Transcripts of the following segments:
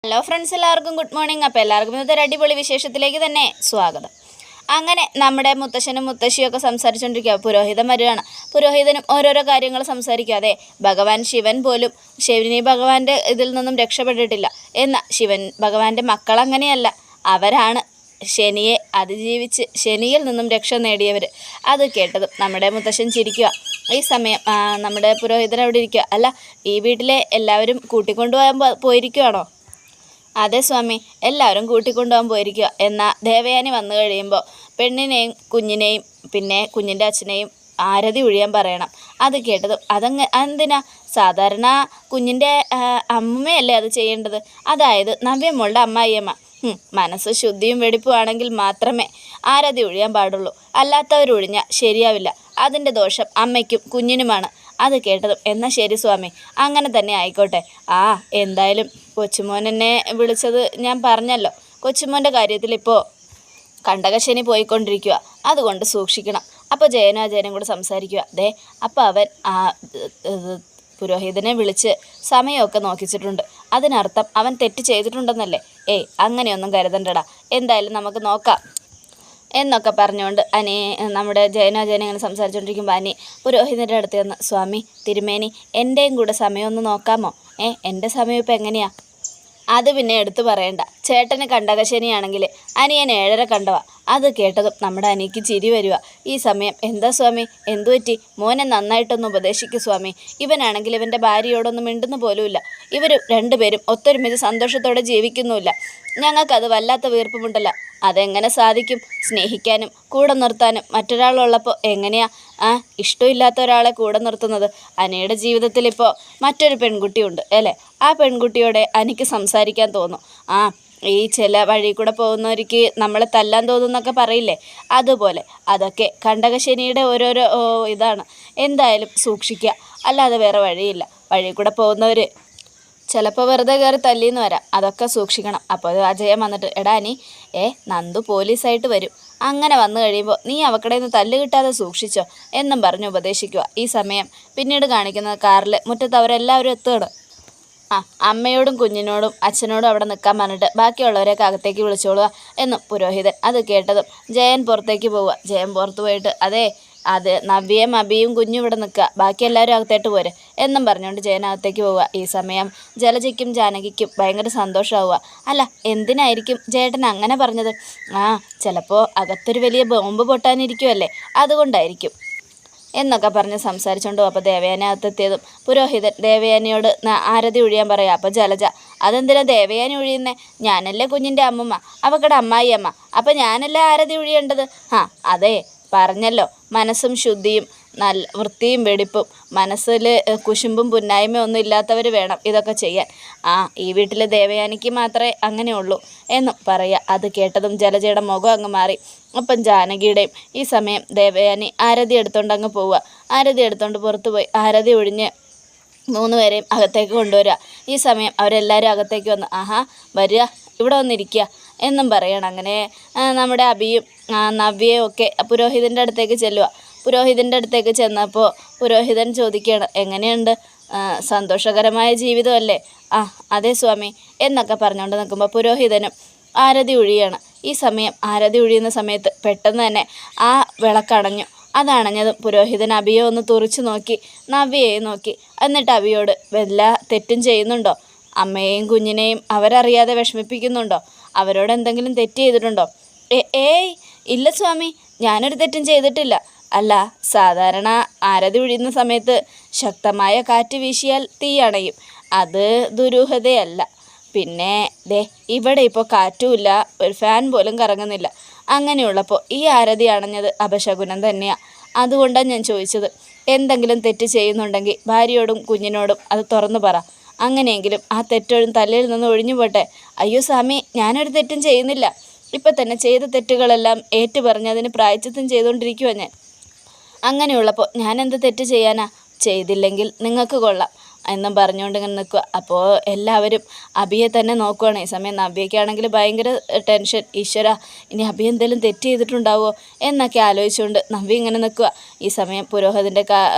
Hello friends, എല്ലാവർക്കും good morning. അപ്പോൾ എല്ലാവർക്കും ഇന്നത്തെ ഒരു അടിപൊളി വിശേഷത്തിലേക്ക് തന്നെ സ്വാഗതം. അങ്ങനെ നമ്മുടെ മുത്തശ്ശനും മുത്തശ്ശിയൊക്കെ സംസാരിച്ചുകൊണ്ടിരിക്കുക. പുരോഹിതൻ വരികയാണ്. പുരോഹിതനും ഓരോരോ കാര്യങ്ങൾ സംസാരിക്കുക. അതെ, ഭഗവാൻ ശിവൻ പോലും ശിവനി ഭഗവാന്റെ ഇതിൽ നിന്നും രക്ഷപ്പെട്ടിട്ടില്ല. എന്നാൽ ശിവൻ ഭഗവാന്റെ മക്കൾ അങ്ങനെയല്ല, അവരാണ് ശനിയെ അതിജീവിച്ച് ശനിയിൽ നിന്നും രക്ഷ നേടിയവർ. അത് കേട്ടതും നമ്മുടെ മുത്തശ്ശൻ ചിരിക്കുക. ഈ സമയം നമ്മുടെ പുരോഹിതൻ അവിടെ ഇരിക്കുക. അല്ല, ഈ വീട്ടിലെ എല്ലാവരും കൂട്ടിക്കൊണ്ടുപോകാൻ പോയിരിക്കുകയാണോ? അതെ സ്വാമി, എല്ലാവരും കൂട്ടിക്കൊണ്ടുപോകാൻ പോയിരിക്കുക. എന്നാൽ ദേവയാനി വന്നു കഴിയുമ്പോൾ പെണ്ണിനെയും കുഞ്ഞിനെയും പിന്നെ കുഞ്ഞിൻ്റെ അച്ഛനെയും ആരതി ഒഴിയാൻ പറയണം. അത് കേട്ടതും എന്തിനാ? സാധാരണ കുഞ്ഞിൻ്റെ അമ്മയല്ലേ അത് ചെയ്യേണ്ടത്, അതായത് നവ്യമോളുടെ അമ്മായിയമ്മ. മനസ്സ് ശുദ്ധിയും വെടിപ്പുമാണെങ്കിൽ മാത്രമേ ആരതി ഒഴിയാൻ പാടുള്ളൂ, അല്ലാത്തവരൊഴിഞ്ഞാൽ ശരിയാവില്ല. അതിൻ്റെ ദോഷം അമ്മയ്ക്കും കുഞ്ഞിനുമാണ്. അത് കേട്ടതും എന്നാൽ ശരി സ്വാമി, അങ്ങനെ തന്നെ ആയിക്കോട്ടെ. എന്തായാലും കൊച്ചുമോൻ എന്നെ വിളിച്ചത് ഞാൻ പറഞ്ഞല്ലോ. കൊച്ചുമോൻ്റെ കാര്യത്തിൽ ഇപ്പോൾ കണ്ടകശനി പോയിക്കൊണ്ടിരിക്കുക, അതുകൊണ്ട് സൂക്ഷിക്കണം. അപ്പോൾ ജയനും അജയനും കൂടെ സംസാരിക്കുക. അപ്പോൾ അവൻ പുരോഹിതനെ വിളിച്ച് സമയമൊക്കെ നോക്കിച്ചിട്ടുണ്ട്. അതിനർത്ഥം അവൻ തെറ്റ് ചെയ്തിട്ടുണ്ടെന്നല്ലേ? അങ്ങനെയൊന്നും കരുതണ്ടടാ, എന്തായാലും നമുക്ക് നോക്കാം എന്നൊക്കെ പറഞ്ഞുകൊണ്ട് നമ്മുടെ ജയനാജയനെ ഇങ്ങനെ സംസാരിച്ചുകൊണ്ടിരിക്കുമ്പോൾ പുരോഹിതൻ്റെ അടുത്ത് ചെന്ന്, സ്വാമി തിരുമേനി, എൻ്റെയും കൂടെ സമയം ഒന്ന് നോക്കാമോ? എൻ്റെ സമയം ഇപ്പം എങ്ങനെയാ? അത് പിന്നെ എടുത്തു പറയണ്ട. ചേട്ടന് കണ്ടകശനിയാണെങ്കിൽ അനിയൻ 7:30 കണ്ടവാ. അത് കേട്ടതും നമ്മുടെ അനിക്ക് ചിരി വരിക. ഈ സമയം എന്താ സ്വാമി, എന്തു പറ്റി? മോനെ നന്നായിട്ടൊന്ന് ഉപദേശിക്കു സ്വാമി. ഇവനാണെങ്കിൽ ഇവൻ്റെ ഭാര്യയോടൊന്നും മിണ്ടുന്നു പോലുമില്ല. ഇവർ രണ്ടുപേരും ഒത്തൊരുമിച്ച് സന്തോഷത്തോടെ ജീവിക്കുന്നുമില്ല. ഞങ്ങൾക്കത് വല്ലാത്ത വീർപ്പുമുണ്ടല്ലോ. അതെങ്ങനെ സാധിക്കും? സ്നേഹിക്കാനും കൂടെ നിർത്താനും മറ്റൊരാളുള്ളപ്പോൾ എങ്ങനെയാ ഇഷ്ടമില്ലാത്ത ഒരാളെ കൂടെ നിർത്തുന്നത്? അനിയുടെ ജീവിതത്തിൽ ഇപ്പോൾ മറ്റൊരു പെൺകുട്ടിയുണ്ട് അല്ലേ? ആ പെൺകുട്ടിയോടെ എനിക്ക് സംസാരിക്കാൻ തോന്നും. ഈ ചില വഴി കൂടെ പോകുന്നവർക്ക് നമ്മളെ തല്ലാൻ തോന്നുന്നൊക്കെ പറയില്ലേ, അതുപോലെ അതൊക്കെ കണ്ടകശനിയുടെ ഓരോരോ ഇതാണ്. എന്തായാലും സൂക്ഷിക്കുക, അല്ലാതെ വേറെ വഴിയില്ല. വഴി കൂടെ പോകുന്നവർ ചിലപ്പോൾ വെറുതെ കയറി തല്ലിന്ന് വരാം, അതൊക്കെ സൂക്ഷിക്കണം. അപ്പോൾ അജയൻ വന്നിട്ട്, എടാ നീ നന്ദു പോലീസായിട്ട് വരും, അങ്ങനെ വന്നു കഴിയുമ്പോൾ നീ അവക്കടെ നിന്ന് തല്ല് കിട്ടാതെ സൂക്ഷിച്ചോ എന്നും പറഞ്ഞ് ഉപദേശിക്കുക. ഈ സമയം പിന്നീട് കാണിക്കുന്നത് കാറിൽ മുറ്റത്ത് അവരെല്ലാവരും എത്തുകയാണ്. അമ്മയോടും കുഞ്ഞിനോടും അച്ഛനോടും അവിടെ നിൽക്കാൻ പറഞ്ഞിട്ട് ബാക്കിയുള്ളവരെയൊക്കെ അകത്തേക്ക് വിളിച്ചോളുക എന്നും പുരോഹിതൻ. അത് കേട്ടതും ജയൻ പുറത്തേക്ക് പോവുക. ജയൻ പുറത്ത് പോയിട്ട്, അത് നവ്യയും അബിയും കുഞ്ഞും ഇവിടെ നിൽക്കുക, ബാക്കി എല്ലാവരും അകത്തേട്ട് പോരെ എന്നും പറഞ്ഞുകൊണ്ട് ജയനകത്തേക്ക് പോവുക. ഈ സമയം ജലജയ്ക്കും ജാനകിക്കും ഭയങ്കര സന്തോഷമാവുക. അല്ല, എന്തിനായിരിക്കും ചേട്ടൻ അങ്ങനെ പറഞ്ഞത്? ചിലപ്പോൾ അകത്തൊരു വലിയ ബോംബ് പൊട്ടാനിരിക്കുമല്ലേ, അതുകൊണ്ടായിരിക്കും എന്നൊക്കെ പറഞ്ഞ് സംസാരിച്ചുകൊണ്ട് അപ്പോൾ ദേവയാനി അകത്തെത്തിയതും പുരോഹിതൻ ദേവയാനിയോട് ആരതി ഒഴിയാൻ പറയാം. അപ്പോൾ ജലജ, അതെന്തിനാ ദേവയാനി ഒഴിയുന്നേ? ഞാനല്ലേ കുഞ്ഞിൻ്റെ അമ്മമ്മ, അവക്കടെ അമ്മായി അമ്മ, അപ്പം ഞാനല്ലേ ആരതി ഒഴിയേണ്ടത്? അതെ പറഞ്ഞല്ലോ, മനസ്സും ശുദ്ധിയും നല്ല വൃത്തിയും വെടിപ്പും, മനസ്സിൽ കുശുമ്പും പുന്നായ്മയും ഒന്നും ഇല്ലാത്തവർ വേണം ഇതൊക്കെ ചെയ്യാൻ. ഈ വീട്ടിലെ ദേവയാനിക്ക് മാത്രമേ അങ്ങനെയുള്ളൂ എന്നും പറയുക. അത് കേട്ടതും ജലജയുടെ മുഖം അങ്ങ് മാറി. അപ്പം ജാനകിയുടെയും. ഈ സമയം ദേവയാനി ആരതി എടുത്തുകൊണ്ട് അങ്ങ് പോവുക. ആരതി എടുത്തുകൊണ്ട് പുറത്തു പോയി ആരതി ഒഴിഞ്ഞ് 3 പേരെയും അകത്തേക്ക് കൊണ്ടുവരിക. ഈ സമയം അവരെല്ലാവരും അകത്തേക്ക് വന്ന്, വരിക, ഇവിടെ വന്നിരിക്കുക എന്നും പറയണം. അങ്ങനെ നമ്മുടെ അബിയും നവ്യയും ഒക്കെ പുരോഹിതൻ്റെ അടുത്തേക്ക് ചെല്ലുക. പുരോഹിതൻ്റെ അടുത്തേക്ക് ചെന്നപ്പോൾ പുരോഹിതൻ ചോദിക്കുകയാണ്, എങ്ങനെയുണ്ട്? സന്തോഷകരമായ ജീവിതമല്ലേ? അതെ സ്വാമി എന്നൊക്കെ പറഞ്ഞുകൊണ്ട് നിൽക്കുമ്പോൾ പുരോഹിതനും ആരതി ഒഴിയാണ്. ഈ സമയം ആരതി ഒഴിയുന്ന സമയത്ത് പെട്ടെന്ന് തന്നെ ആ വിളക്കണഞ്ഞു. അതണഞ്ഞതും പുരോഹിതൻ അബിയെ ഒന്ന് തുറിച്ചു നോക്കി, നവ്യയെയും നോക്കി. എന്നിട്ട് അബിയോട്, വല്ല തെറ്റും ചെയ്യുന്നുണ്ടോ? അമ്മയെയും കുഞ്ഞിനെയും അവരറിയാതെ വിഷമിപ്പിക്കുന്നുണ്ടോ? അവരോട് എന്തെങ്കിലും തെറ്റ് ചെയ്തിട്ടുണ്ടോ? ഇല്ല സ്വാമി, ഞാനൊരു തെറ്റും ചെയ്തിട്ടില്ല. അല്ല, സാധാരണ ആരതി ഒഴിയുന്ന സമയത്ത് ശക്തമായ കാറ്റ് വീശിയാൽ തീ അണയും, അത് ദുരൂഹതയല്ല. പിന്നെ ഇവിടെ ഇപ്പോൾ കാറ്റുമില്ല, ഒരു ഫാൻ പോലും കറങ്ങുന്നില്ല. അങ്ങനെയുള്ളപ്പോൾ ഈ ആരതി അണഞ്ഞത് അപശകുനം തന്നെയാണ്. അതുകൊണ്ടാണ് ഞാൻ ചോദിച്ചത്. എന്തെങ്കിലും തെറ്റ് ചെയ്യുന്നുണ്ടെങ്കിൽ ഭാര്യയോടും കുഞ്ഞിനോടും അത് തുറന്നു പറ. അങ്ങനെയെങ്കിലും ആ തെറ്റൊഴും തലയിൽ നിന്ന് ഒഴിഞ്ഞു പോട്ടെ. അയ്യോ സ്വാമി, ഞാനൊരു തെറ്റും ചെയ്യുന്നില്ല. ഇപ്പം തന്നെ ചെയ്ത തെറ്റുകളെല്ലാം ഏറ്റുപറഞ്ഞതിന് പ്രായശ്ചിത്തം ചെയ്തുകൊണ്ടിരിക്കുവാ ഞാൻ. അങ്ങനെയുള്ളപ്പോൾ ഞാൻ എന്ത് തെറ്റ് ചെയ്യാനാ? ചെയ്തില്ലെങ്കിൽ നിങ്ങൾക്ക് കൊള്ളാം. എന്നും പറഞ്ഞുകൊണ്ട് ഇങ്ങനെ നിൽക്കുക. അപ്പോൾ എല്ലാവരും അഭിയെ തന്നെ നോക്കുകയാണ്. ഈ സമയം നവ്യയ്ക്കാണെങ്കിൽ ഭയങ്കര ടെൻഷൻ. ഈശ്വര, ഇനി അഭി എന്തെങ്കിലും തെറ്റ് ചെയ്തിട്ടുണ്ടാവുമോ എന്നൊക്കെ ആലോചിച്ചുകൊണ്ട് നവ്യ ഇങ്ങനെ നിൽക്കുക. ഈ സമയം പുരോഹിതൻ്റെ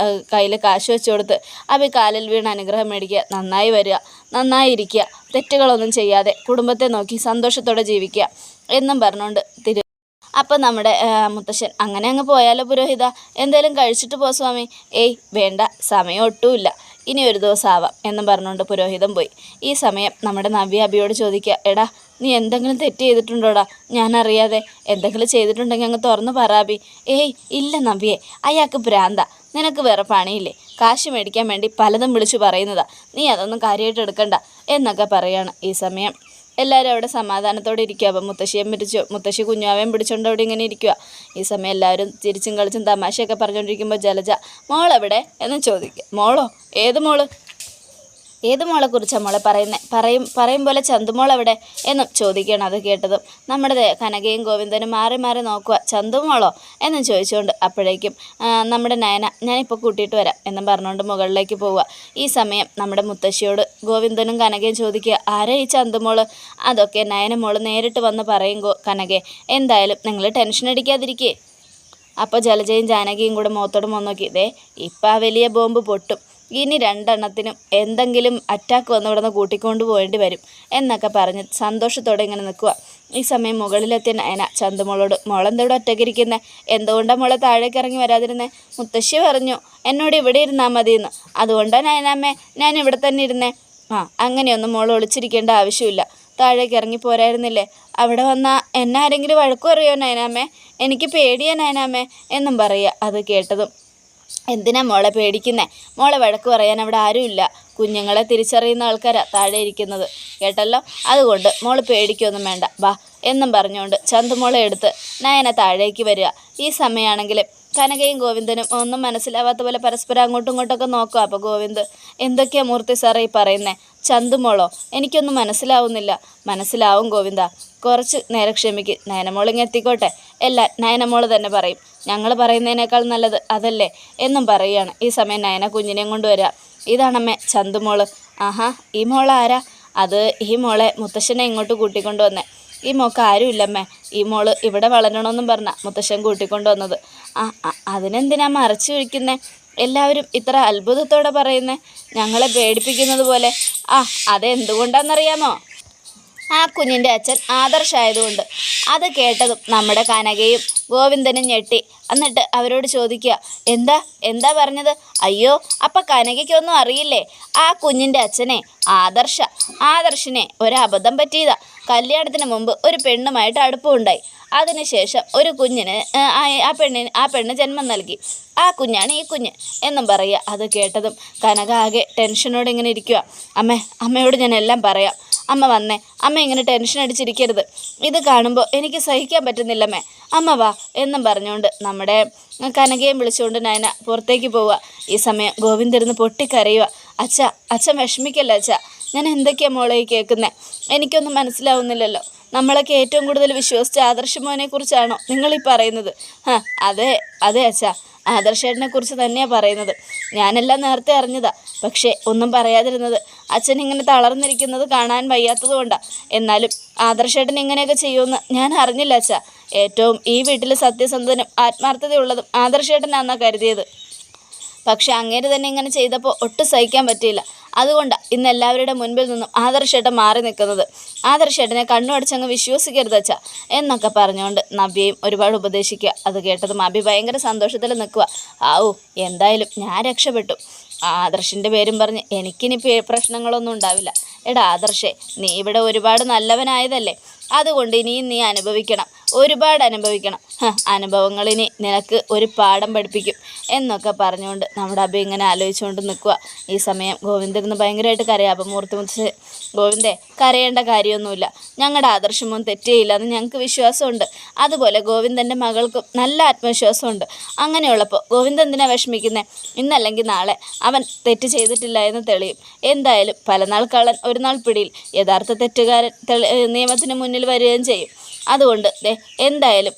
കയ്യിൽ കാശ് വെച്ച് കൊടുത്ത് അഭി കാലിൽ വീണ് അനുഗ്രഹം മേടിക്കുക. നന്നായി വരിക, നന്നായിരിക്കുക, തെറ്റുകളൊന്നും ചെയ്യാതെ കുടുംബത്തെ നോക്കി സന്തോഷത്തോടെ ജീവിക്കുക എന്നും പറഞ്ഞുകൊണ്ട് അപ്പം നമ്മുടെ മുത്തശ്ശൻ, അങ്ങനെ അങ്ങ് പോയാലോ പുരോഹിത, എന്തേലും കഴിച്ചിട്ട് പോ സ്വാമി. ഏയ് വേണ്ട, സമയം ഒട്ടുമില്ല, ഇനി ഒരു ദിവസം ആവാം എന്നും പറഞ്ഞുകൊണ്ട് പുരോഹിതൻ പോയി. ഈ സമയം നമ്മുടെ നവ്യ അഭിയോട് ചോദിക്കുക, എടാ നീ എന്തെങ്കിലും തെറ്റ് ചെയ്തിട്ടുണ്ടോടാ? ഞാനറിയാതെ എന്തെങ്കിലും ചെയ്തിട്ടുണ്ടെങ്കിൽ അങ്ങ് തുറന്നു പറയാബി. ഏയ് ഇല്ല നവ്യേ, അയാൾക്ക് ഭ്രാന്ത, നിനക്ക് വേറെ പണിയില്ലേ? കാശ് മേടിക്കാൻ വേണ്ടി പലതും വിളിച്ചു പറയുന്നതാ, നീ അതൊന്നും കാര്യമായിട്ട് എടുക്കണ്ട എന്നൊക്കെ പറയാണ്. ഈ സമയം എല്ലാവരും അവിടെ സമാധാനത്തോടെ ഇരിക്കുക. അപ്പം മുത്തശ്ശി കുഞ്ഞാവേയും പിടിച്ചുകൊണ്ട് അവിടെ ഇങ്ങനെ ഇരിക്കുക. ഈ സമയം എല്ലാവരും ചിരിച്ചും കളിച്ചും തമാശയൊക്കെ പറഞ്ഞുകൊണ്ടിരിക്കുമ്പോൾ ജലജ, മോളെവിടെ എന്ന് ചോദിക്കുക. മോളോ? ഏത് മോള്? ഏത് മോളെക്കുറിച്ചാണ് മോളെ പറയുന്നത്? പറയും പോലെ ചന്തുമോളെവിടെ എന്നും ചോദിക്കണം. അത് കേട്ടതും നമ്മുടെ കനകയും ഗോവിന്ദനും മാറി മാറി നോക്കുക. ചന്തുമോളോ എന്നും ചോദിച്ചുകൊണ്ട് അപ്പോഴേക്കും നമ്മുടെ നയന, ഞാനിപ്പോൾ കൂട്ടിയിട്ട് വരാം എന്നും പറഞ്ഞുകൊണ്ട് മുകളിലേക്ക് പോവുക. ഈ സമയം നമ്മുടെ മുത്തശ്ശിയോട് ഗോവിന്ദനും കനകയും ചോദിക്കുക, ആരാ ഈ ചന്തുമോള്? അതൊക്കെ നയന മോള് നേരിട്ട് വന്ന് പറയും കനകെ. എന്തായാലും നിങ്ങൾ ടെൻഷൻ അടിക്കാതിരിക്കേ. അപ്പോൾ ജലജയും ജാനകിയും കൂടെ മുഖത്തോട് നോക്കി, ഇതേ ഇപ്പം ആ വലിയ ബോംബ് പൊട്ടും, ഇനി രണ്ടെണ്ണത്തിനും എന്തെങ്കിലും അറ്റാക്ക് വന്ന് ഇവിടെ നിന്ന് കൂട്ടിക്കൊണ്ട് പോകേണ്ടി വരും എന്നൊക്കെ പറഞ്ഞ് സന്തോഷത്തോടെ ഇങ്ങനെ നിൽക്കുക. ഈ സമയം മുകളിലെത്തിയ നയന ചന്തുമോളോട്, മോളെന്തോടെ ഒറ്റയ്ക്കിരിക്കുന്നത്? എന്തുകൊണ്ടാണ് മോളെ താഴേക്ക് ഇറങ്ങി വരാതിരുന്നേ? മുത്തശ്ശി പറഞ്ഞു എന്നോട് ഇവിടെ ഇരുന്നാൽ മതിയെന്ന്, അതുകൊണ്ടാണ് നയനാമ്മേ ഞാൻ ഇവിടെ തന്നെ ഇരുന്നേ. അങ്ങനെയൊന്നും മോൾ ഒളിച്ചിരിക്കേണ്ട ആവശ്യമില്ല, താഴേക്ക് ഇറങ്ങി പോരായിരുന്നില്ലേ? അവിടെ വന്നാൽ എന്നെ ആരെങ്കിലും വഴക്കു അറിയോ നയനാമ്മേ? എനിക്ക് പേടിയാ നയനാമ്മേ എന്നും പറയുക. അത് കേട്ടതും, എന്തിനാ മോളെ പേടിക്കുന്നേ? മോളെ വഴക്ക് പറയാൻ അവിടെ ആരുമില്ല, കുഞ്ഞുങ്ങളെ തിരിച്ചറിയുന്ന ആൾക്കാരാ താഴെ ഇരിക്കുന്നത്, കേട്ടല്ലോ? അതുകൊണ്ട് മോള് പേടിക്കൊന്നും വേണ്ട, വാ എന്നും പറഞ്ഞുകൊണ്ട് ചന്തുമോളെ എടുത്ത് നയന താഴേക്ക് വരിക. ഈ സമയമാണെങ്കിൽ കനകയും ഗോവിന്ദനും ഒന്നും മനസ്സിലാവാത്ത പോലെ പരസ്പരം അങ്ങോട്ടും ഇങ്ങോട്ടൊക്കെ നോക്കുക. അപ്പോൾ ഗോവിന്ദ്, എന്തൊക്കെയാ മൂർത്തി സാറേ ഈ പറയുന്നേ? ചന്തുമോളോ? എനിക്കൊന്നും മനസ്സിലാവുന്നില്ല. മനസ്സിലാവും ഗോവിന്ദ, കുറച്ച് നേരം ക്ഷമിക്ക്, നയനമോളിങ്ങ് എത്തിക്കോട്ടെ, എല്ലാം നയനമോള് തന്നെ പറയും, ഞങ്ങൾ പറയുന്നതിനേക്കാൾ നല്ലത് അതല്ലേ എന്നും പറയുകയാണ്. ഈ സമയം നയന കുഞ്ഞിനെയും കൊണ്ടുവരിക. ഇതാണമ്മേ ചന്തുമോള്. ആഹാ, ഈ മോളാരാ? അത് ഈ മോളെ മുത്തശ്ശനെ ഇങ്ങോട്ട് കൂട്ടിക്കൊണ്ടു വന്നേ. ഈ മോൾക്ക് ആരുമില്ലമ്മേ, ഈ മോള് ഇവിടെ വളരണമെന്നും പറഞ്ഞ മുത്തശ്ശൻ കൂട്ടിക്കൊണ്ടു വന്നത്. അതിനെന്തിനാ മറച്ചു വയ്ക്കുന്നേ? എല്ലാവരും ഇത്ര അത്ഭുതത്തോടെ പറയുന്നേ, ഞങ്ങളെ പേടിപ്പിക്കുന്നത് പോലെ. അതെന്തുകൊണ്ടാണെന്നറിയാമോ? ആ കുഞ്ഞിൻ്റെ അച്ഛൻ ആദർശായതുകൊണ്ട്. അത് കേട്ടതും നമ്മുടെ കനകയും ഗോവിന്ദനും ഞെട്ടി. എന്നിട്ട് അവരോട് ചോദിക്കുക, എന്താ പറഞ്ഞത്? അയ്യോ, അപ്പം കനകയ്ക്കൊന്നും അറിയില്ലേ? ആ കുഞ്ഞിൻ്റെ അച്ഛനെ ആദർശിനെ ഒരബദ്ധം പറ്റിയതാ. കല്യാണത്തിന് മുമ്പ് ഒരു പെണ്ണുമായിട്ട് അടുപ്പമുണ്ടായി. അതിനുശേഷം ഒരു കുഞ്ഞിന് ആ പെണ്ണ് ജന്മം നൽകി. ആ കുഞ്ഞാണ് ഈ കുഞ്ഞ് എന്നും പറയുക. അത് കേട്ടതും കനക ആകെ ടെൻഷനോടെ ഇങ്ങനെ ഇരിക്കുക. അമ്മയോട് ഞാൻ എല്ലാം പറയാം. അമ്മ വന്നേ, അമ്മ ഇങ്ങനെ ടെൻഷൻ അടിച്ചിരിക്കരുത്, ഇത് കാണുമ്പോൾ എനിക്ക് സഹിക്കാൻ പറ്റുന്നില്ലമ്മേ, അമ്മ വാ എന്നും പറഞ്ഞുകൊണ്ട് നമ്മുടെ കനകയും വിളിച്ചുകൊണ്ട് നയന പുറത്തേക്ക് പോവുക. ഈ സമയം ഗോവിന്ദരുന്ന് പൊട്ടിക്കരയുക. അച്ഛൻ വിഷമിക്കല്ല അച്ഛാ, ഞാൻ എന്തൊക്കെയാണ് മോളെ കേൾക്കുന്നത്? എനിക്കൊന്നും മനസ്സിലാവുന്നില്ലല്ലോ. നമ്മളൊക്കെ ഏറ്റവും കൂടുതൽ വിശ്വസിച്ച ആദർശമോനെ കുറിച്ചാണോ നിങ്ങളീ പറയുന്നത്? അതെ അച്ഛാ, ആദർശേട്ടനെ കുറിച്ച് തന്നെയാണ് പറയുന്നത്. ഞാനെല്ലാം നേരത്തെ അറിഞ്ഞതാ, പക്ഷേ ഒന്നും പറയാതിരുന്നത് അച്ഛൻ ഇങ്ങനെ തളർന്നിരിക്കുന്നത് കാണാൻ വയ്യാത്തത് കൊണ്ടാണ്. എന്നാലും ആദർശേട്ടൻ ഇങ്ങനെയൊക്കെ ചെയ്യുമെന്ന് ഞാൻ അറിഞ്ഞില്ല അച്ഛാ. ഏറ്റവും ഈ വീട്ടിൽ സത്യസന്ധനും ആത്മാർത്ഥതയുള്ളതും ആദർശേട്ടനാണെന്നാണ് കരുതിയത്. പക്ഷെ അങ്ങേര് തന്നെ ഇങ്ങനെ ചെയ്തപ്പോൾ ഒട്ടും സഹിക്കാൻ പറ്റിയില്ല. അതുകൊണ്ടാണ് ഇന്ന് എല്ലാവരുടെ മുൻപിൽ നിന്നും ആദർശേട്ടൻ മാറി നിൽക്കുന്നത്. ആദർശേട്ടനെ കണ്ണുമടച്ചങ്ങ് വിശ്വസിക്കരുത് അച്ഛാ എന്നൊക്കെ പറഞ്ഞുകൊണ്ട് നവ്യയും ഒരുപാട് ഉപദേശിക്കുക. അത് കേട്ടതും അഭി ഭയങ്കര സന്തോഷത്തിൽ നിൽക്കുക. എന്തായാലും ഞാൻ രക്ഷപ്പെട്ടു. ആദർശിൻ്റെ പേരും പറഞ്ഞ് എനിക്കിനി പ്രശ്നങ്ങളൊന്നും ഉണ്ടാവില്ല. എടാ ആദർശേ, നീ ഇവിടെ ഒരുപാട് നല്ലവനായതല്ലേ, അതുകൊണ്ട് ഇനിയും നീ അനുഭവിക്കണം, ഒരുപാട് അനുഭവിക്കണം. അനുഭവങ്ങളിനി നിനക്ക് ഒരു പാഠം പഠിപ്പിക്കും എന്നൊക്കെ പറഞ്ഞുകൊണ്ട് നമ്മുടെ അഭി ഇങ്ങനെ ആലോചിച്ചുകൊണ്ട് നിൽക്കുക. ഈ സമയം ഗോവിന്ദന് ഭയങ്കരമായിട്ട് കരയാം. അപ്പം മൂർത്തി ഗോവിന്ദേ, കരയേണ്ട കാര്യമൊന്നുമില്ല, ഞങ്ങളുടെ ആദർശമൊന്നും തെറ്റേയില്ല എന്ന് ഞങ്ങൾക്ക് വിശ്വാസമുണ്ട്. അതുപോലെ ഗോവിന്ദൻ്റെ മകൾക്കും നല്ല ആത്മവിശ്വാസമുണ്ട്. അങ്ങനെയുള്ളപ്പോൾ ഗോവിന്ദൻ എന്തിനാണ് വിഷമിക്കുന്നത്? ഇന്നല്ലെങ്കിൽ നാളെ അവൻ തെറ്റ് ചെയ്തിട്ടില്ല എന്ന് തെളിയും. എന്തായാലും പല നാൾ കള്ളൻ ഒരു നാൾ പിടിയിൽ. യഥാർത്ഥ തെറ്റുകാരൻ നിയമത്തിന് മുന്നിൽ വരികയും ചെയ്യും. അതുകൊണ്ട് ദേ എന്തായാലും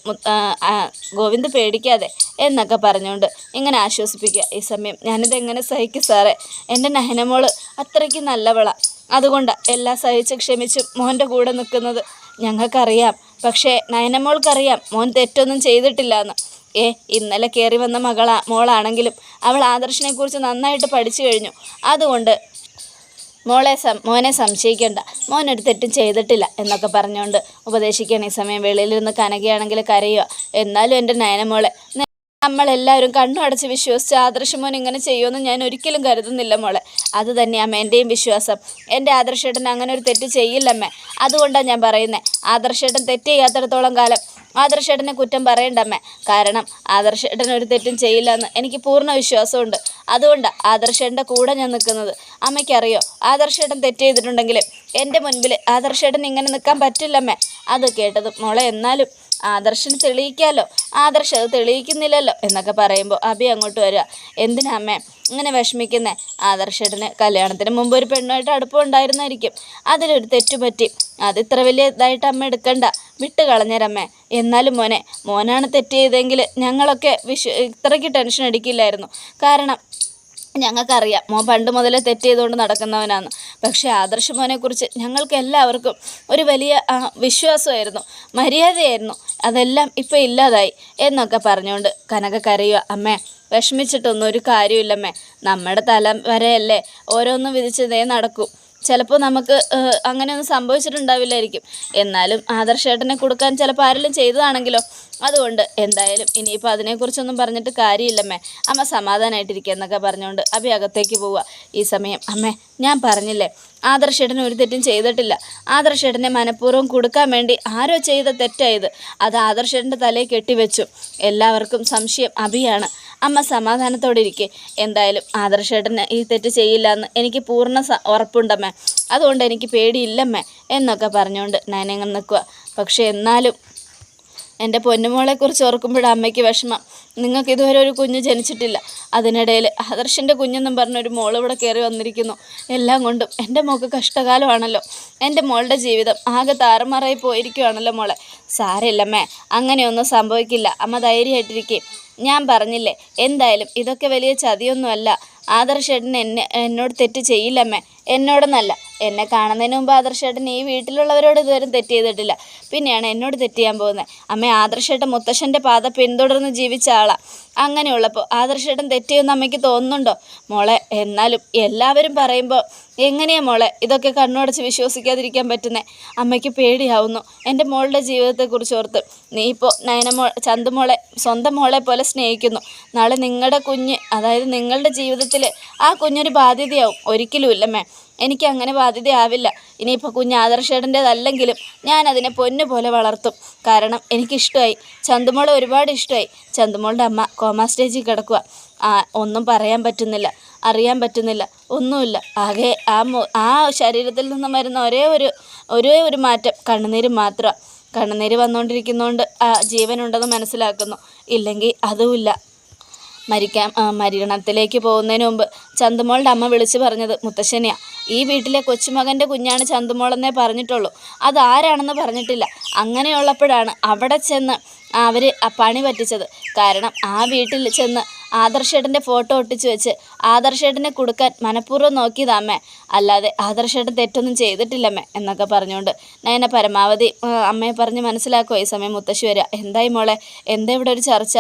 ഗോവിന്ദ് പേടിക്കാതെ എന്നൊക്കെ പറഞ്ഞുകൊണ്ട് ഇങ്ങനെ ആശ്വസിപ്പിക്കുക. ഈ സമയം ഞാനിതെങ്ങനെ സഹിക്കും സാറേ, എൻ്റെ നയനമോള് അത്രയ്ക്ക് നല്ലവളാണ്, അതുകൊണ്ടാണ് എല്ലാം സഹിച്ച് ക്ഷമിച്ചും മോൻ്റെ കൂടെ നിൽക്കുന്നത്. ഞങ്ങൾക്കറിയാം, പക്ഷേ നയനമോൾക്കറിയാം മോൻ തെറ്റൊന്നും ചെയ്തിട്ടില്ല എന്ന്. ഇന്നലെ കയറി വന്ന മോളാണെങ്കിലും അവൾ ആദർശിനെക്കുറിച്ച് നന്നായിട്ട് പഠിച്ചു കഴിഞ്ഞു. അതുകൊണ്ട് മോനെ സംശയിക്കേണ്ട, മോനൊരു തെറ്റും ചെയ്തിട്ടില്ല എന്നൊക്കെ പറഞ്ഞുകൊണ്ട് ഉപദേശിക്കുകയാണ്. ഈ സമയം വെളിയിലിരുന്ന് കനകയാണെങ്കിൽ കരയുക. എന്നാലും എൻ്റെ നയനമോളെ നമ്മളെല്ലാവരും കണ്ണു അടച്ച് വിശ്വസിച്ച് ആദർശമോൻ ഇങ്ങനെ ചെയ്യുമെന്ന് ഞാൻ ഒരിക്കലും കരുതുന്നില്ല മോളെ. അത് തന്നെയാണ് എൻ്റെയും വിശ്വാസം. എൻ്റെ ആദർശേട്ടൻ അങ്ങനെ ഒരു തെറ്റ് ചെയ്യില്ലമ്മേ. അതുകൊണ്ടാണ് ഞാൻ പറയുന്നത്, ആദർശേട്ടൻ തെറ്റ് ചെയ്യാത്തിടത്തോളം കാലം ആദർശേട്ടനെ കുറ്റം പറയണ്ടമ്മേ. കാരണം ആദർശേട്ടൻ ഒരു തെറ്റും ചെയ്യില്ല എന്ന് എനിക്ക് പൂർണ്ണ വിശ്വാസമുണ്ട്. അതുകൊണ്ടാണ് ആദർശേട്ടൻ്റെ കൂടെ ഞാൻ നിൽക്കുന്നത്. അമ്മയ്ക്കറിയോ, ആദർശേട്ടൻ തെറ്റ് ചെയ്തിട്ടുണ്ടെങ്കിൽ എൻ്റെ മുൻപിൽ ആദർശേട്ടൻ ഇങ്ങനെ നിൽക്കാൻ പറ്റില്ലമ്മേ. അത് കേട്ടത് മോളെ, എന്നാലും ആദർശന് തെളിയിക്കാമല്ലോ, ആദർശം അത് തെളിയിക്കുന്നില്ലല്ലോ എന്നൊക്കെ പറയുമ്പോൾ അഭി അങ്ങോട്ട് വരിക. എന്തിനാ അമ്മേ ഇങ്ങനെ വിഷമിക്കുന്നേ? ആദർശേട്ടന് കല്യാണത്തിന് മുമ്പ് ഒരു പെണ്ണുമായിട്ട് അടുപ്പം ഉണ്ടായിരുന്നായിരിക്കും, അതിലൊരു തെറ്റുപറ്റി. അത് ഇത്ര വലിയ ഇതായിട്ട് അമ്മ എടുക്കണ്ട, വിട്ട് കളഞ്ഞേരമ്മേ. എന്നാലും മോനാണ് തെറ്റ് ചെയ്തെങ്കിൽ ഞങ്ങളൊക്കെ ഇത്രയ്ക്ക് ടെൻഷൻ അടിക്കില്ലായിരുന്നു. കാരണം ഞങ്ങൾക്കറിയാം മോൻ പണ്ട് മുതലേ തെറ്റ് ചെയ്തുകൊണ്ട് നടക്കുന്നവനാണ്. പക്ഷേ ആദർശ മോനെക്കുറിച്ച് ഞങ്ങൾക്ക് എല്ലാവർക്കും ഒരു വലിയ വിശ്വാസമായിരുന്നു, മര്യാദയായിരുന്നു. അതെല്ലാം ഇപ്പോൾ ഇല്ലാതായി എന്നൊക്കെ പറഞ്ഞുകൊണ്ട് കനക കരയുക. അമ്മേ വിഷമിച്ചിട്ടൊന്നും ഒരു കാര്യമില്ലമ്മേ. നമ്മുടെ തല വരെയല്ലേ ഓരോന്നും വിധിച്ചതേ നടക്കൂ. ചിലപ്പോൾ നമുക്ക് അങ്ങനെയൊന്നും സംഭവിച്ചിട്ടുണ്ടാവില്ലായിരിക്കും. എന്നാലും ആദർശേട്ടനെ കൊടുക്കാൻ ചിലപ്പോൾ ആരെങ്കിലും ചെയ്തതാണെങ്കിലോ. അതുകൊണ്ട് എന്തായാലും ഇനിയിപ്പോൾ അതിനെക്കുറിച്ചൊന്നും പറഞ്ഞിട്ട് കാര്യമില്ലമ്മേ. അമ്മ സമാധാനമായിട്ടിരിക്കുക എന്നൊക്കെ പറഞ്ഞുകൊണ്ട് അഭി അകത്തേക്ക് പോവുക. ഈ സമയം അമ്മേ ഞാൻ പറഞ്ഞില്ലേ, ആദർശേട്ടൻ ഒരു തെറ്റും ചെയ്തിട്ടില്ല. ആദർശേട്ടനെ മനഃപൂർവ്വം കൊടുക്കാൻ വേണ്ടി ആരോ ചെയ്ത തെറ്റായത്. അത് ആദർശേട്ടൻ്റെ തലയിൽ കെട്ടിവെച്ചു. എല്ലാവർക്കും സംശയം അഭിയാണ്. അമ്മ സമാധാനത്തോടെ ഇരിക്കെ. എന്തായാലും ആദർശേട്ടന് ഈ തെറ്റ് ചെയ്യില്ല എന്ന് എനിക്ക് പൂർണ്ണ ഉറപ്പുണ്ടമ്മേ. അതുകൊണ്ട് എനിക്ക് പേടിയില്ലമ്മേ എന്നൊക്കെ പറഞ്ഞുകൊണ്ട് നയനങ്ങൾ നിൽക്കുക. പക്ഷേ എന്നാലും എൻ്റെ പൊന്നുമോളെക്കുറിച്ച് ഓർക്കുമ്പോഴാണ് അമ്മയ്ക്ക് വിഷമം. നിങ്ങൾക്ക് ഇതുവരെ ഒരു കുഞ്ഞ് ജനിച്ചിട്ടില്ല, അതിനിടയിൽ ആദർശിൻ്റെ കുഞ്ഞെന്നും പറഞ്ഞൊരു മോൾ ഇവിടെ കയറി വന്നിരിക്കുന്നു. എല്ലാം കൊണ്ടും എൻ്റെ മോൾക്ക് കഷ്ടകാലമാണല്ലോ. എൻ്റെ മോളുടെ ജീവിതം ആകെ താറുമാറായി പോയിരിക്കുകയാണല്ലോ മോളെ. സാരമില്ലമ്മേ, അങ്ങനെയൊന്നും സംഭവിക്കില്ല. അമ്മ ധൈര്യമായിട്ടിരിക്കും. ഞാൻ പറഞ്ഞില്ലേ, എന്തായാലും ഇതൊക്കെ വലിയ ചതിയൊന്നുമല്ല. ആദർശേട്ടൻ എന്നോട് തെറ്റ് ചെയ്യില്ലമ്മേ. എന്നോടൊന്നല്ല, എന്നെ കാണുന്നതിന് മുമ്പ് ആദർശേട്ടൻ ഈ വീട്ടിലുള്ളവരോട് ഇതുവരെ തെറ്റ് ചെയ്തിട്ടില്ല. പിന്നെയാണ് എന്നോട് തെറ്റ് ചെയ്യാൻ പോകുന്നത്. അമ്മ ആദർശേട്ടൻ മുത്തശ്ശൻ്റെ പാത പിന്തുടർന്ന് ജീവിച്ച ആളാണ്. അങ്ങനെയുള്ളപ്പോൾ ആദർശേട്ടൻ തെറ്റ് ചെയ്യുമെന്ന് അമ്മയ്ക്ക് തോന്നുന്നുണ്ടോ മോളെ? എന്നാലും എല്ലാവരും പറയുമ്പോൾ എങ്ങനെയാണ് മോളെ ഇതൊക്കെ കണ്ണുടച്ച് വിശ്വസിക്കാതിരിക്കാൻ പറ്റുന്നത്? അമ്മയ്ക്ക് പേടിയാവുന്നു എൻ്റെ മോളുടെ ജീവിതത്തെക്കുറിച്ച് ഓർത്ത്. നീ ഇപ്പോൾ ചന്തുമോളെ സ്വന്തം മോളെ പോലെ സ്നേഹിക്കുന്നു. നാളെ നിങ്ങളുടെ കുഞ്ഞ്, അതായത് നിങ്ങളുടെ ജീവിതത്തിൽ ആ കുഞ്ഞൊരു ബാധ്യതയാവും. ഒരിക്കലും ഇല്ലമ്മേ, എനിക്ക് അങ്ങനെ ബാധ്യതയാവില്ല. ഇനിയിപ്പോൾ കുഞ്ഞ് ആദർശേട്ടൻ്റേതല്ലെങ്കിലും ഞാൻ അതിനെ പൊന്നു പോലെ വളർത്തും. കാരണം എനിക്കിഷ്ടമായി, ചന്തുമോളെ ഒരുപാട് ഇഷ്ടമായി. ചന്തുമോളുടെ അമ്മ കോമാ സ്റ്റേജിൽ കിടക്കുക. ഒന്നും പറയാൻ പറ്റുന്നില്ല, അറിയാൻ പറ്റുന്നില്ല, ഒന്നുമില്ല. ആകെ ആ ശരീരത്തിൽ നിന്നും വരുന്ന ഒരേ ഒരു മാറ്റം കണ്ണുനീര് മാത്രമാണ്. കണ്ണുനീര് വന്നുകൊണ്ടിരിക്കുന്നതുകൊണ്ട് ജീവനുണ്ടെന്ന് മനസ്സിലാക്കുന്നു. ഇല്ലെങ്കിൽ അതുമില്ല. മരണത്തിലേക്ക് പോകുന്നതിന് മുമ്പ് ചന്തുമോളുടെ അമ്മ വിളിച്ചു പറഞ്ഞത് മുത്തശ്ശനെയാണ്. ഈ വീട്ടിലെ കൊച്ചുമകൻ്റെ കുഞ്ഞാണ് ചന്തുമോളെന്നേ പറഞ്ഞിട്ടുള്ളൂ, അതാരാണെന്ന് പറഞ്ഞിട്ടില്ല. അങ്ങനെയുള്ളപ്പോഴാണ് അവിടെ ചെന്ന് അവർ പണി പറ്റിച്ചത്. കാരണം ആ വീട്ടിൽ ചെന്ന് ആദർശേട്ടൻ്റെ ഫോട്ടോ ഒട്ടിച്ച് വെച്ച് ആദർശേട്ടനെ കൊടുക്കാൻ മനഃപൂർവ്വം നോക്കിയതാമ്മേ, അല്ലാതെ ആദർശേട്ടൻ തെറ്റൊന്നും ചെയ്തിട്ടില്ലമ്മേ എന്നൊക്കെ പറഞ്ഞുകൊണ്ട് നയന പരമാവധി അമ്മയെ പറഞ്ഞ് മനസ്സിലാക്കുമോ. ഈ സമയം മുത്തശ്ശി വരിക. എന്തായി മോളെ, എന്താ ഇവിടെ ഒരു ചർച്ച?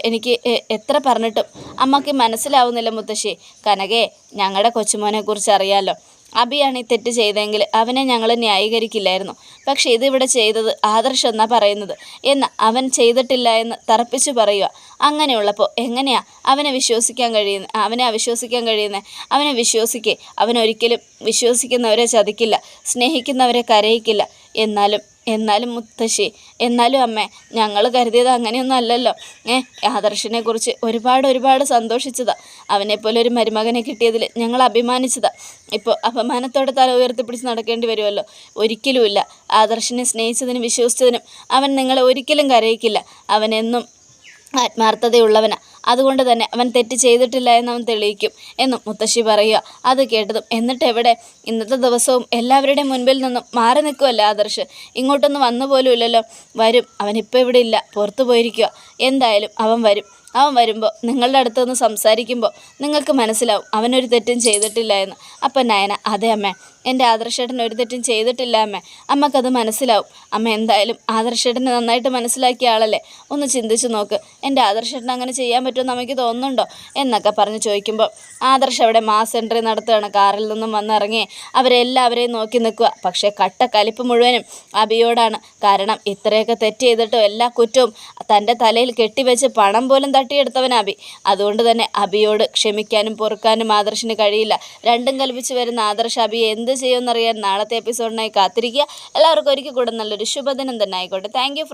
എനിക്ക് എത്ര പറഞ്ഞിട്ടും അമ്മയ്ക്ക് മനസ്സിലാവുന്നില്ല മുത്തശ്ശി. കനകേ, ഞങ്ങളുടെ കൊച്ചുമോനെക്കുറിച്ച് അറിയാമല്ലോ. അഭിയാണ് ഈ തെറ്റ് ചെയ്തെങ്കിൽ അവനെ ഞങ്ങൾ ന്യായീകരിക്കില്ലായിരുന്നു. പക്ഷേ ഇതിവിടെ ചെയ്തത് ആദർശം എന്നാണ് പറയുന്നത്. എന്നാൽ അവൻ ചെയ്തിട്ടില്ല എന്ന് തറപ്പിച്ചു പറയുക. അങ്ങനെയുള്ളപ്പോൾ എങ്ങനെയാ അവനെ അവിശ്വസിക്കാൻ കഴിയുന്നത്? അവനെ വിശ്വസിക്കേ. അവനൊരിക്കലും വിശ്വസിക്കുന്നവരെ ചതിക്കില്ല, സ്നേഹിക്കുന്നവരെ കരയിക്കില്ല. എന്നാലും മുത്തശ്ശി, എന്നാലും അമ്മേ, ഞങ്ങൾ കരുതിയത് അങ്ങനെയൊന്നും അല്ലല്ലോ. ആദർശിനെക്കുറിച്ച് ഒരുപാട് സന്തോഷിച്ചതാണ്. അവനെപ്പോലെ ഒരു മരുമകനെ കിട്ടിയതിൽ ഞങ്ങൾ അഭിമാനിച്ചതാണ്. ഇപ്പോൾ അപമാനത്തോടെ തല ഉയർത്തിപ്പിടിച്ച് നടക്കേണ്ടി വരുമല്ലോ. ഒരിക്കലുമില്ല. ആദർശിനെ സ്നേഹിച്ചതിനും വിശ്വസിച്ചതിനും അവൻ നിങ്ങളെ ഒരിക്കലും കരയിക്കില്ല. അവനെന്നും ആത്മാർത്ഥതയുള്ളവനാ. അതുകൊണ്ട് തന്നെ അവൻ തെറ്റ് ചെയ്തിട്ടില്ല എന്ന് അവൻ തെളിയിക്കും എന്നും മുത്തശ്ശി പറയുക. അത് കേട്ടതും എന്നിട്ട് എവിടെ, ഇന്നത്തെ ദിവസവും എല്ലാവരുടെയും മുൻപിൽ നിന്നും മാറി നിൽക്കുമല്ലോ ആദർശ്, ഇങ്ങോട്ടൊന്നും വന്നു പോലും ഇല്ലല്ലോ. വരും, അവനിപ്പോൾ ഇവിടെ ഇല്ല, പുറത്തു പോയിരിക്കുക. എന്തായാലും അവൻ വരും. അവൻ വരുമ്പോൾ നിങ്ങളുടെ അടുത്തൊന്ന് സംസാരിക്കുമ്പോൾ നിങ്ങൾക്ക് മനസ്സിലാവും അവനൊരു തെറ്റും ചെയ്തിട്ടില്ല എന്ന്. അപ്പം നയന, അതെ അമ്മേ, എൻ്റെ ആദർശേട്ടൻ ഒരു തെറ്റും ചെയ്തിട്ടില്ല അമ്മേ, അമ്മക്കത് മനസ്സിലാവും. അമ്മ എന്തായാലും ആദർശേട്ടനെ നന്നായിട്ട് മനസ്സിലാക്കിയ ആളല്ലേ, ഒന്ന് ചിന്തിച്ച് നോക്ക്, എൻ്റെ ആദർശേട്ടൻ അങ്ങനെ ചെയ്യാൻ പറ്റുമെന്ന് അമ്മയ്ക്ക് തോന്നുന്നുണ്ടോ എന്നൊക്കെ പറഞ്ഞ് ചോദിക്കുമ്പോൾ ആദർശ് അവിടെ മാസ് എൻട്രി നടത്തുകയാണ്. കാറിൽ നിന്നും വന്നിറങ്ങി അവരെല്ലാവരെയും നോക്കി നിൽക്കുക. പക്ഷേ കട്ട കലിപ്പ് മുഴുവനും അബിയോടാണ്. കാരണം ഇത്രയൊക്കെ തെറ്റ് ചെയ്തിട്ടും എല്ലാ കുറ്റവും തൻ്റെ തലയിൽ കെട്ടിവെച്ച് പണം പോലും തട്ടിയെടുത്തവൻ അബി. അതുകൊണ്ട് തന്നെ അബിയോട് ക്ഷമിക്കാനും പൊറുക്കാനും ആദർശിന് കഴിയില്ല. രണ്ടും കൽപ്പിച്ച് വരുന്ന ആദർശ് അബിയെ എന്ത് ചെയ്യുമെന്നറിയാൻ നാളത്തെ എപ്പിസോഡിനായി കാത്തിരിക്കുക. എല്ലാവർക്കും ഒരിക്കൽ കൂടെ നല്ലൊരു ശുഭദിനം തന്നെ ആയിക്കോട്ടെ. Thank you.